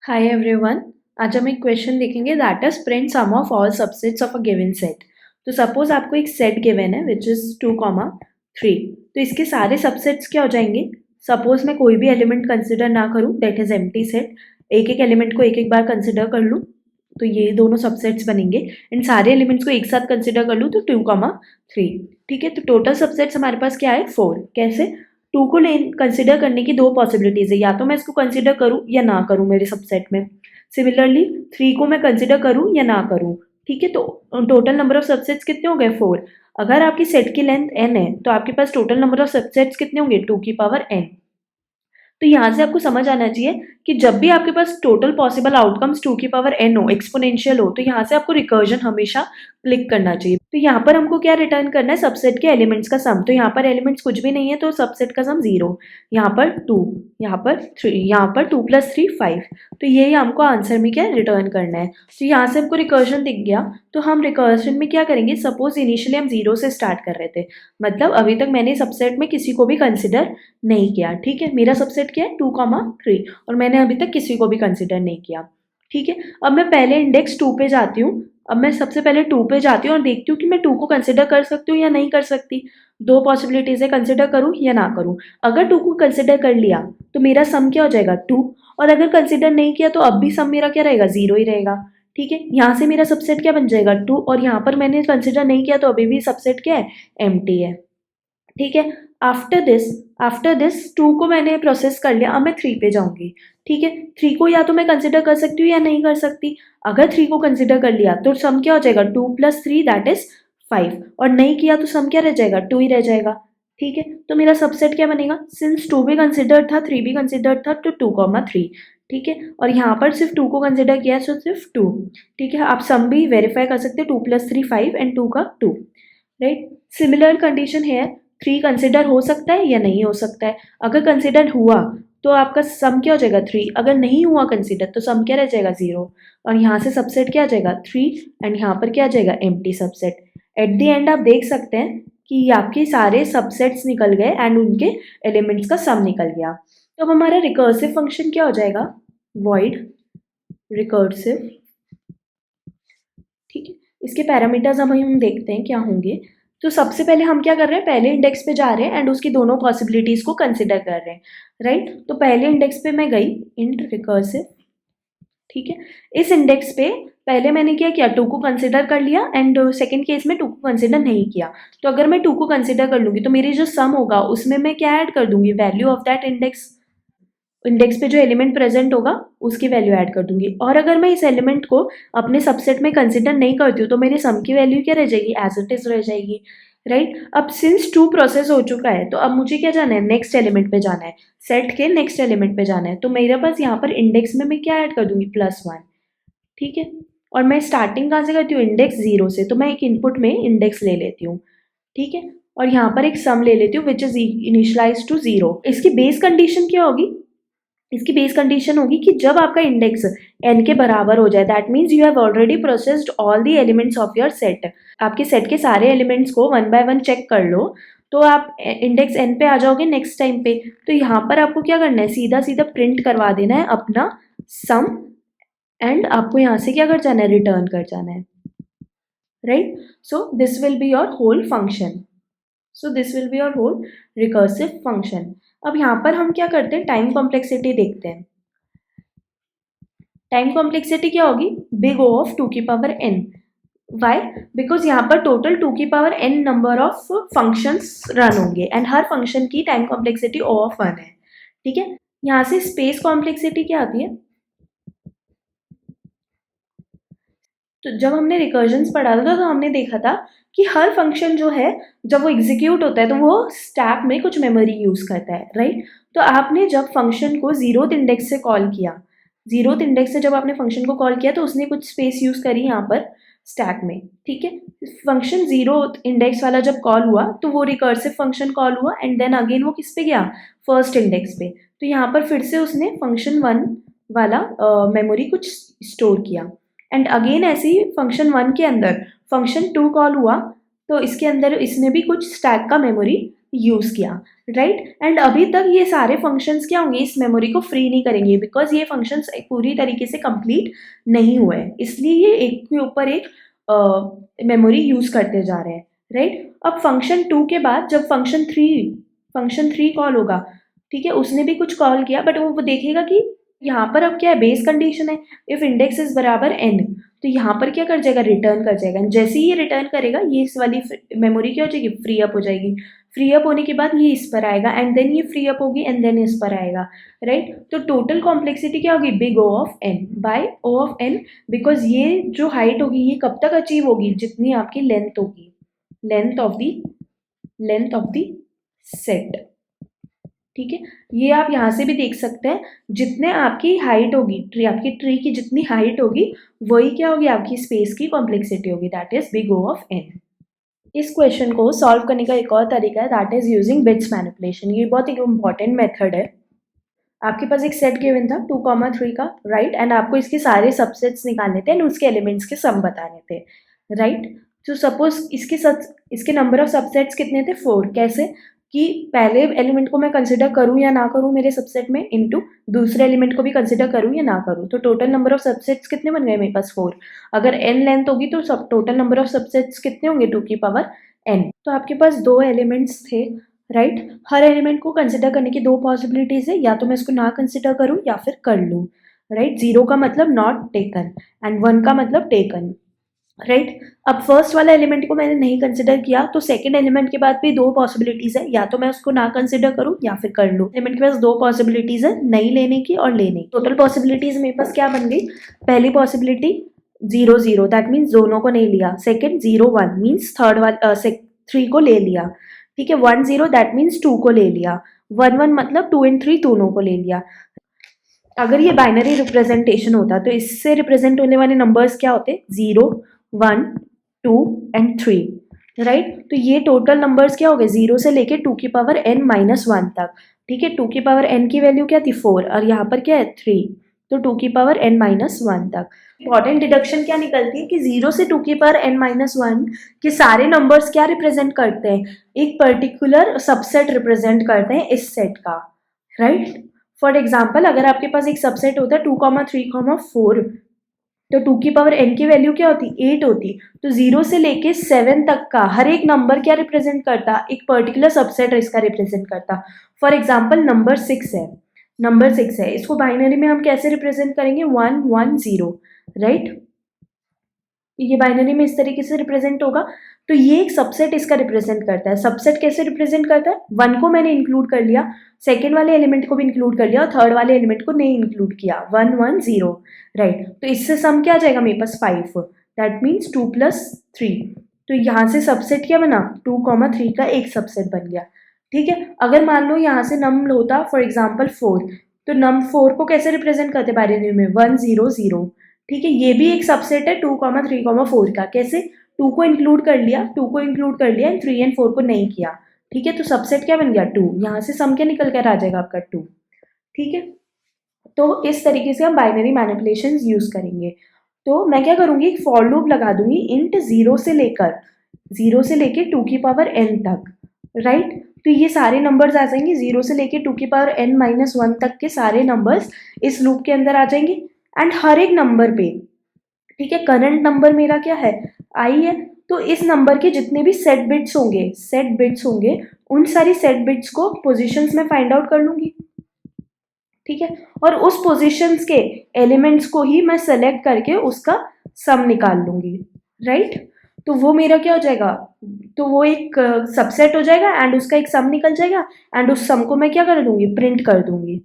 Hi everyone. आज हम एक क्वेश्चन देखेंगे that is print sum of all subsets of a given set. तो सपोज आपको एक सेट गिवन है विच इज 2, 3। तो इसके सारे सबसेट्स क्या हो जाएंगे। सपोज मैं कोई भी एलिमेंट कंसिडर ना करूं, दैट इज एम्प्टी सेट। एक एक एलिमेंट को एक एक बार कंसिडर कर लूं तो ये दोनों सबसेट्स बनेंगे। एंड सारे एलिमेंट्स को एक साथ कंसिडर कर लूं तो 2, 3। ठीक है, तो टोटल सबसेट्स हमारे पास क्या है 4। कैसे? टू को कंसिडर करने की दो पॉसिबिलिटीज है, या तो मैं इसको कंसिडर करूं या ना करूं मेरे सबसेट में। सिमिलरली 3 को मैं कंसिडर करूं या ना करूं। ठीक है, तो टोटल नंबर ऑफ सबसेट्स कितने हो गए 4। अगर आपकी सेट की लेंथ n है तो आपके पास टोटल नंबर ऑफ सबसेट्स कितने होंगे 2 की पावर n। तो यहाँ से आपको समझ आना चाहिए कि जब भी आपके पास टोटल पॉसिबल आउटकम्स 2 की पावर n हो, एक्सपोनेंशियल हो, तो यहाँ से आपको रिकर्जन हमेशा क्लिक करना चाहिए। तो यहाँ पर हमको क्या रिटर्न करना है, सबसेट के एलिमेंट्स का सम। तो यहाँ पर एलिमेंट्स कुछ भी नहीं है तो सबसेट का सम 0। यहाँ पर 2, यहाँ पर 3, यहाँ पर 2 + 3 5। तो ये हमको आंसर में क्या रिटर्न करना है। तो यहाँ से हमको रिकर्जन दिख गया। तो हम रिकर्जन में क्या करेंगे, सपोज इनिशियली हम 0 से स्टार्ट कर रहे थे, मतलब अभी तक मैंने सबसेट में किसी को भी कंसिडर नहीं किया। ठीक है, मेरा सबसेट क्या है 2, 3 और मैंने अभी तक किसी को भी कंसिडर नहीं किया। ठीक है, अब मैं पहले इंडेक्स 2 पे जाती हूँ। अब मैं सबसे पहले 2 पे जाती हूँ और देखती हूँ कि मैं 2 को कंसिडर कर सकती हूँ या नहीं कर सकती। दो पॉसिबिलिटीज है, कंसिडर करूँ या ना करूँ। अगर 2 को कंसिडर कर लिया तो मेरा सम क्या हो जाएगा 2, और अगर कंसिडर नहीं किया तो अब भी सम मेरा क्या रहेगा 0 ही रहेगा। ठीक है, यहाँ से मेरा सबसेट क्या बन जाएगा 2, और यहाँ पर मैंने कंसिडर नहीं किया तो अभी भी सबसेट क्या है एम्प्टी है। ठीक है, आफ्टर दिस 2 को मैंने प्रोसेस कर लिया। अब मैं 3 पे जाऊंगी। ठीक है, 3 को या तो मैं कंसिडर कर सकती हूँ या नहीं कर सकती। अगर 3 को कंसिडर कर लिया तो सम क्या हो जाएगा 2 + 3 दैट इज 5, और नहीं किया तो सम क्या रह जाएगा 2 ही रह जाएगा। ठीक है, तो मेरा सबसेट क्या बनेगा, सिंस 2 भी कंसिडर्ड था 3 भी कंसिडर्ड था तो 2, 3। ठीक है, और यहाँ पर सिर्फ 2 को कंसिडर किया तो सिर्फ 2। ठीक है, आप सम भी वेरीफाई कर सकते हो, 2 + 3 5 एंड 2 का 2। राइट, सिमिलर कंडीशन है, 3 कंसिडर हो सकता है या नहीं हो सकता है। अगर कंसिडर हुआ तो आपका सम क्या हो जाएगा 3, अगर नहीं हुआ कंसिडर तो सम क्या रह जाएगा 0। और यहाँ से सबसेट क्या आ जाएगा 3, एंड यहाँ पर क्या आ जाएगा empty subset. At the end आप देख सकते हैं कि आपके सारे सबसेट्स निकल गए एंड उनके एलिमेंट्स का सम निकल गया। तो अब हमारा रिकर्सिव फंक्शन क्या हो जाएगा, वॉइड रिकर्सिव। ठीक है, इसके पैरामीटर्स हम देखते हैं क्या होंगे। तो सबसे पहले हम क्या कर रहे हैं, पहले इंडेक्स पे जा रहे हैं एंड उसकी दोनों पॉसिबिलिटीज को कंसिडर कर रहे हैं। राइट, तो पहले इंडेक्स पे मैं गई, इंट रिकर्सिव। ठीक है, इस इंडेक्स पे पहले मैंने क्या किया 2 को कंसिडर कर लिया एंड सेकंड केस में 2 को कंसिडर नहीं किया। तो अगर मैं 2 को कंसिडर कर लूंगी तो मेरी जो सम होगा उसमें मैं क्या ऐड कर दूंगी, value of that index. Index पे जो एलिमेंट प्रेजेंट होगा उसकी वैल्यू ऐड कर दूंगी। और अगर मैं इस एलिमेंट को अपने सबसेट में कंसिडर नहीं करती हूँ तो मेरी सम की वैल्यू क्या रह जाएगी, एज इट इज रह जाएगी। राइट, अब सिंस 2 प्रोसेस हो चुका है तो अब मुझे क्या जाना है, नेक्स्ट एलिमेंट पे जाना है, सेट के नेक्स्ट एलिमेंट पे जाना है। तो मेरे पास यहाँ पर इंडेक्स में मैं क्या ऐड कर दूंगी +1। ठीक है, और मैं स्टार्टिंग कहाँ से करती हूँ, इंडेक्स 0 से, तो मैं एक इनपुट में इंडेक्स ले लेती हूँ। ठीक है, और यहाँ पर एक सम ले लेती हूँ विच इज इनिशियलाइज टू 0। इसकी बेस कंडीशन क्या होगी, इसकी बेस कंडीशन होगी कि जब आपका इंडेक्स n के बराबर हो जाए, that means you have already processed all the elements of your set. आपके सेट के सारे एलिमेंट्स को 1 बाय 1 चेक कर लो तो आप इंडेक्स n पे आ जाओगे नेक्स्ट टाइम पे। तो यहाँ पर आपको क्या करना है, सीधा सीधा प्रिंट करवा देना है अपना सम, एंड आपको यहाँ से क्या कर जाना है, रिटर्न कर जाना है। Right, so this will be your whole function. So this will be your whole recursive function. अब यहाँ पर हम क्या करते हैं, टाइम कॉम्प्लेक्सिटी देखते हैं। टाइम कॉम्प्लेक्सिटी क्या होगी, बिग ओ ऑफ 2 की पावर n। वाई, बिकॉज यहाँ पर टोटल 2 की power n number of functions run होंगे एंड हर फंक्शन की टाइम कॉम्प्लेक्सिटी O ऑफ 1 है। ठीक है, यहाँ से स्पेस कॉम्प्लेक्सिटी क्या आती है, तो जब हमने रिकर्जन्स पढ़ा था तो हमने देखा था कि हर फंक्शन जो है जब वो एग्जीक्यूट होता है तो वो स्टैक में कुछ मेमोरी यूज करता है। राइट, तो आपने जब फंक्शन को 0th इंडेक्स से कॉल किया, 0th इंडेक्स से जब आपने फंक्शन को कॉल किया तो उसने कुछ स्पेस यूज करी यहाँ पर स्टैक में। ठीक है, फंक्शन 0th इंडेक्स वाला जब कॉल हुआ तो वो रिकर्सिव फंक्शन कॉल हुआ एंड देन अगेन वो किस पे गया, फर्स्ट इंडेक्स पे। तो यहाँ पर फिर से उसने फंक्शन 1 वाला मेमोरी कुछ स्टोर किया एंड अगेन ऐसे ही फंक्शन 1 के अंदर फंक्शन 2 कॉल हुआ तो इसके अंदर इसने भी कुछ स्टैक का मेमोरी यूज़ किया, राइट। एंड अभी तक ये सारे फंक्शंस क्या होंगे, इस मेमोरी को फ्री नहीं करेंगे, बिकॉज ये फंक्शंस पूरी तरीके से कंप्लीट नहीं हुए हैं, इसलिए ये एक के ऊपर एक मेमोरी यूज़ करते जा रहे हैं, राइट। अब फंक्शन 2 के बाद जब फंक्शन 3 कॉल होगा, ठीक है, उसने भी कुछ कॉल किया, बट वो देखेगा कि यहाँ पर अब क्या है, बेस कंडीशन है, इफ इंडेक्स इज बराबर n, तो यहाँ पर क्या कर जाएगा, रिटर्न कर जाएगा। जैसे ही ये रिटर्न करेगा, ये इस वाली मेमोरी क्या हो जाएगी, फ्री अप हो जाएगी। फ्री अप होने के बाद ये इस पर आएगा, एंड देन ये फ्री अप होगी, एंड देन इस पर आएगा, राइट। तो टोटल कॉम्प्लेक्सिटी क्या होगी, big O of n by O of n, because ये जो हाइट होगी ये कब तक अचीव होगी, जितनी आपकी लेंथ होगी, लेंथ ऑफ द सेट, ठीक है। ये आप यहाँ से भी देख सकते हैं, जितने आपकी हाइट होगी, आपकी ट्री की जितनी हाइट होगी, वही क्या होगी, आपकी स्पेस की कॉम्प्लेक्सिटी होगी, that is big O of n। इस क्वेश्चन को सॉल्व करने का एक और तरीका है, that is using bits manipulation. ये बहुत एक इंपॉर्टेंट मेथड है। आपके पास एक सेट गिवन था 2,3 का, राइट, एंड आपको इसके सारे सबसेट्स निकालने थे एंड उसके एलिमेंट्स के सम बताने थे, राइट। तो सपोज इसके नंबर ऑफ सबसेट्स कितने थे, 4। कैसे कि पहले एलिमेंट को मैं कंसिडर करूं या ना करूं मेरे सबसेट में, इनटू दूसरे एलिमेंट को भी कंसिडर करूं या ना करूं, तो टोटल नंबर ऑफ सबसेट्स कितने बन गए मेरे पास, 4। अगर n लेंथ होगी तो सब टोटल नंबर ऑफ सबसेट्स कितने होंगे, 2 की पावर n। तो आपके पास दो एलिमेंट्स थे, राइट। हर एलिमेंट को कंसिडर करने की दो पॉसिबिलिटीज है, या तो मैं इसको ना कंसिडर करूं या फिर कर लूं, राइट। 0 का मतलब नॉट टेकन एंड 1 का मतलब टेकन, राइट। अब फर्स्ट वाला एलिमेंट को मैंने नहीं कंसिडर किया, तो सेकंड एलिमेंट के बाद भी दो पॉसिबिलिटीज है, या तो मैं उसको ना कंसिडर करूं या फिर कर लूं। एलिमेंट के पास दो पॉसिबिलिटीज है, नहीं लेने की और लेने की। टोटल पॉसिबिलिटीज मेरे पास क्या बन गई, पहली पॉसिबिलिटी 0 0, दैट मीन्स दोनों को नहीं लिया। सेकेंड 0 1 मीन्स थर्ड वाला 3 को ले लिया, ठीक है। 1 0 दैट मीन्स 2 को ले लिया। 1 1 मतलब 2 and 3 दोनों को ले लिया। अगर ये बाइनरी रिप्रेजेंटेशन होता तो इससे रिप्रेजेंट होने वाले नंबर्स क्या होते, 0 1 2 and 3, राइट। तो ये टोटल नंबर्स क्या हो गए, 0 से लेके 2 की पावर n माइनस 1 तक, ठीक है। 2 की पावर n की वैल्यू क्या थी, 4, और यहाँ पर क्या है, 3, तो 2 की पावर n माइनस 1 तक। इंपॉर्टेंट डिडक्शन क्या निकलती है कि 0 से 2 की पावर n माइनस 1 के सारे नंबर्स क्या रिप्रेजेंट करते हैं, एक पर्टिकुलर सबसेट रिप्रेजेंट करते हैं इस सेट का, राइट। फॉर एग्जाम्पल, अगर आपके पास एक सबसेट होता है 2, 3, 4, तो 2 की पावर n की वैल्यू क्या होती, 8 होती। तो 0 से लेके 7 तक का हर एक नंबर क्या रिप्रेजेंट करता, एक पर्टिकुलर सबसेट इसका रिप्रेजेंट करता। फॉर एग्जाम्पल नंबर 6 है, इसको बाइनरी में हम कैसे रिप्रेजेंट करेंगे, 1 1 0, राइट। ये बाइनरी में इस तरीके से रिप्रेजेंट होगा। तो ये एक सबसेट इसका रिप्रेजेंट करता है। सबसेट कैसे रिप्रेजेंट करता है, 1 को मैंने इंक्लूड कर लिया, सेकेंड वाले एलिमेंट को भी इंक्लूड कर लिया और थर्ड वाले एलिमेंट को नहीं इंक्लूड किया, 1 1 0, राइट। तो इससे सम क्या आ जाएगा मेरे पास, 5, दैट मीन्स 2 + 3। तो यहाँ से सबसेट क्या बना, 2, 3 का एक सबसेट बन गया, ठीक है। अगर मान लो यहाँ से नम होता फॉर एग्जाम्पल 4, तो नम 4 को कैसे रिप्रेजेंट करते बाइनरी में, 1 0 0, ठीक है। ये भी एक सबसेट है 2, 3, 4 का। कैसे, 2 को इंक्लूड कर लिया एंड 3 and 4 को नहीं किया, ठीक है। तो सबसेट क्या बन गया, 2। यहाँ से सम क्या निकल कर आ जाएगा आपका, 2, ठीक है। तो इस तरीके से हम बाइनरी मैनिपुलेशन यूज करेंगे। तो मैं क्या करूंगी, एक फॉर लूप लगा दूंगी इंट 0 से लेकर 2 की पावर n तक, राइट। तो ये सारे नंबर्स आ जाएंगे, 0 से लेके 2 की पावर n माइनस 1 तक के सारे नंबर्स इस लूप के अंदर आ जाएंगे। एंड हर एक नंबर पे, ठीक है, करंट नंबर मेरा क्या है, i है। तो इस नंबर के जितने भी सेट बिट्स होंगे उन सारी सेट बिट्स को पोजीशंस में फाइंड आउट कर लूंगी, ठीक है। और उस पोजीशंस के एलिमेंट्स को ही मैं सेलेक्ट करके उसका सम निकाल लूंगी, राइट। तो वो मेरा क्या हो जाएगा, तो वो एक सबसेट हो जाएगा एंड उसका एक सम निकल जाएगा, एंड उस सम को मैं क्या कर दूंगी, प्रिंट कर दूंगी।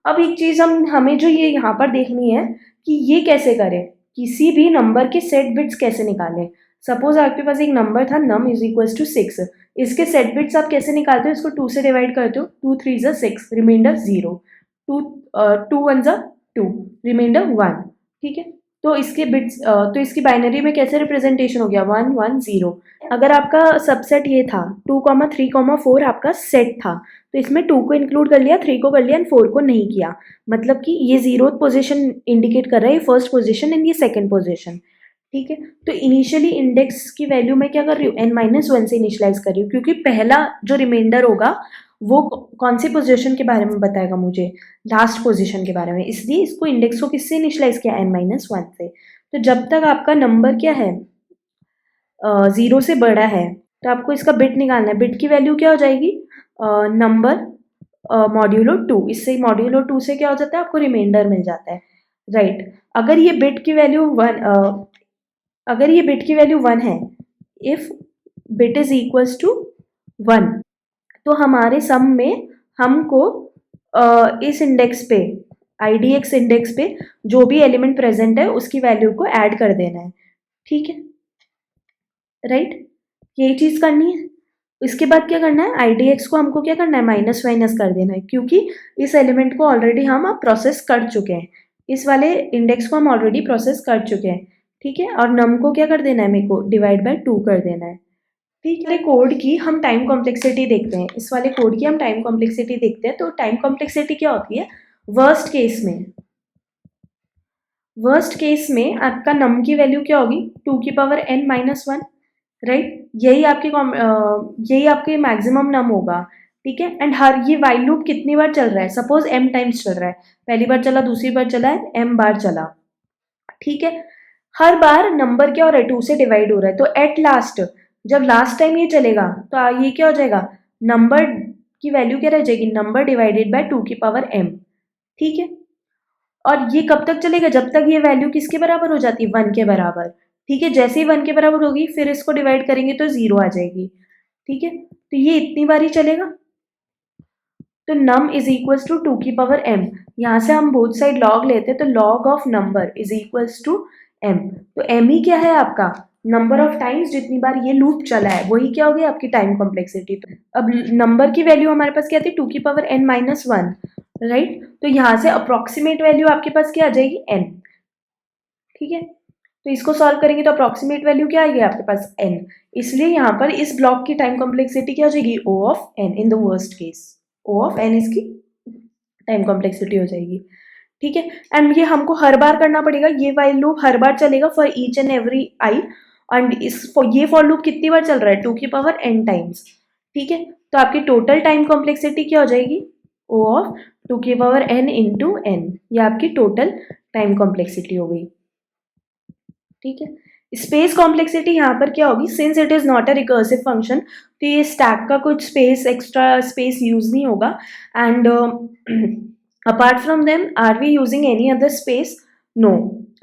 अब एक चीज हमें जो ये यहाँ पर देखनी है कि ये कैसे करें, किसी भी नंबर के सेट बिट्स कैसे निकालें। सपोज आपके पास एक नंबर था num = 6, इसके सेट बिट्स आप कैसे निकालते हो, इसको 2 से डिवाइड करते हो, 2 3 6, रिमाइंडर 0, 2 1 2, रिमाइंडर 1, ठीक है। तो इसके बिट्स तो इसकी बाइनरी में कैसे रिप्रेजेंटेशन हो गया, 1 1 0। अगर आपका सबसेट ये था 2, 3, 4 आपका सेट था, तो इसमें 2 को इंक्लूड कर लिया, 3 को कर लिया एंड 4 को नहीं किया, मतलब कि ये 0th पोजीशन इंडिकेट कर रहा है, ये फर्स्ट पोजीशन एंड ये सेकंड पोजीशन, ठीक है। तो इनिशियली इंडेक्स की वैल्यू मैं क्या कर रही हूँ, n-1 से इनिशियलाइज कर रही हूँ, क्योंकि पहला जो रिमाइंडर होगा वो कौन सी पोजीशन के बारे में बताएगा मुझे, लास्ट पोजीशन के बारे में, इसलिए इसको इंडेक्स को किससे इनिशियलाइज किया, n-1 से। तो जब तक आपका नंबर क्या है, 0 से बड़ा है, तो आपको इसका बिट निकालना है। बिट की वैल्यू क्या हो जाएगी, नंबर मॉड्यूलो 2, इससे मॉड्यूलो 2 से क्या हो जाता है, आपको रिमाइंडर मिल जाता है, राइट। अगर ये बिट की वैल्यू 1, अगर ये बिट की वैल्यू 1 है, if bit is equals to 1, तो हमारे सम में हमको इस इंडेक्स पे, IDX इंडेक्स पे जो भी एलिमेंट प्रेजेंट है उसकी वैल्यू को ऐड कर देना है, ठीक है, राइट। यही चीज करनी है। इसके बाद क्या करना है, IDX को हमको क्या करना है, माइनस माइनस कर देना है, क्योंकि इस एलिमेंट को ऑलरेडी हम अब प्रोसेस कर चुके हैं, इस वाले इंडेक्स को हम ऑलरेडी प्रोसेस कर चुके हैं, ठीक है। और नम को क्या कर देना है, मेरे को डिवाइड बाय 2 कर देना है, ठीक है। कोड की हम टाइम कॉम्प्लेक्सिटी देखते हैं, इस वाले कोड की हम टाइम कॉम्प्लेक्सिटी देखते हैं। तो टाइम कॉम्प्लेक्सिटी क्या होती है, वर्स्ट केस में, वर्स्ट केस में आपका नम की वैल्यू क्या होगी, 2n-1, राइट। यही आपके मैक्सिमम नम होगा, ठीक है। एंड हर ये वाइल लूप कितनी बार चल रहा है, सपोज m टाइम्स चल रहा है, पहली बार चला, दूसरी बार चला है, m बार चला, ठीक है। हर बार नंबर क्या हो रहा है, 2 से डिवाइड हो रहा है, तो एट लास्ट जब लास्ट टाइम ये चलेगा तो ये क्या हो जाएगा, नंबर की वैल्यू क्या रह जाएगी, नंबर डिवाइडेड बाय 2m, ठीक है। और ये कब तक चलेगा, जब तक ये वैल्यू किसके बराबर हो जाती है, 1 के बराबर, ठीक है। जैसे ही 1 के बराबर होगी फिर इसको डिवाइड करेंगे तो 0 आ जाएगी, ठीक है। तो ये इतनी बार ही चलेगा। तो नम इज इक्वल्स टू 2m, यहाँ से हम बोथ साइड लॉग लेते हैं, तो log of number is equals to m। तो m ही क्या है आपका, नंबर ऑफ टाइम्स जितनी बार ये लूप चला है वही क्या हो गया आपकी टाइम कॉम्प्लेक्सिटी। तो अब नंबर की वैल्यू हमारे पास क्या थी, 2n-1, राइट। तो यहाँ से अप्रोक्सीमेट वैल्यू आपके पास क्या आ जाएगी, n, ठीक है। तो इसको सॉल्व करेंगे तो अप्रोक्सीमेट वैल्यू क्या आएगी आपके पास, n। इसलिए यहाँ पर इस ब्लॉक की टाइम कॉम्प्लेक्सिटी क्या हो जाएगी, O of n in the worst case, O of n इसकी टाइम कॉम्प्लेक्सिटी हो जाएगी, ठीक है। एंड ये हमको हर बार करना पड़ेगा, ये वाइल लूप हर बार चलेगा for each and every i, and ये फॉर लूप कितनी बार चल रहा है, 2n टाइम्स, ठीक है। तो आपकी टोटल टाइम कॉम्प्लेक्सिटी क्या हो जाएगी, O of 2n into n, ये आपकी टोटल टाइम कॉम्प्लेक्सिटी हो गई, ठीक है। स्पेस कॉम्प्लेक्सिटी यहाँ पर क्या होगी, since it is not a recursive function, तो ये स्टैक का कुछ स्पेस, एक्स्ट्रा स्पेस यूज नहीं होगा। And apart from them are we using any other space, no.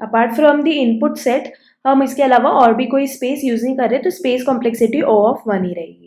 Apart from the input set हम इसके अलावा और भी कोई स्पेस यूज नहीं कर रहे, तो स्पेस कॉम्प्लेक्सिटी O ऑफ 1 ही रहेगी।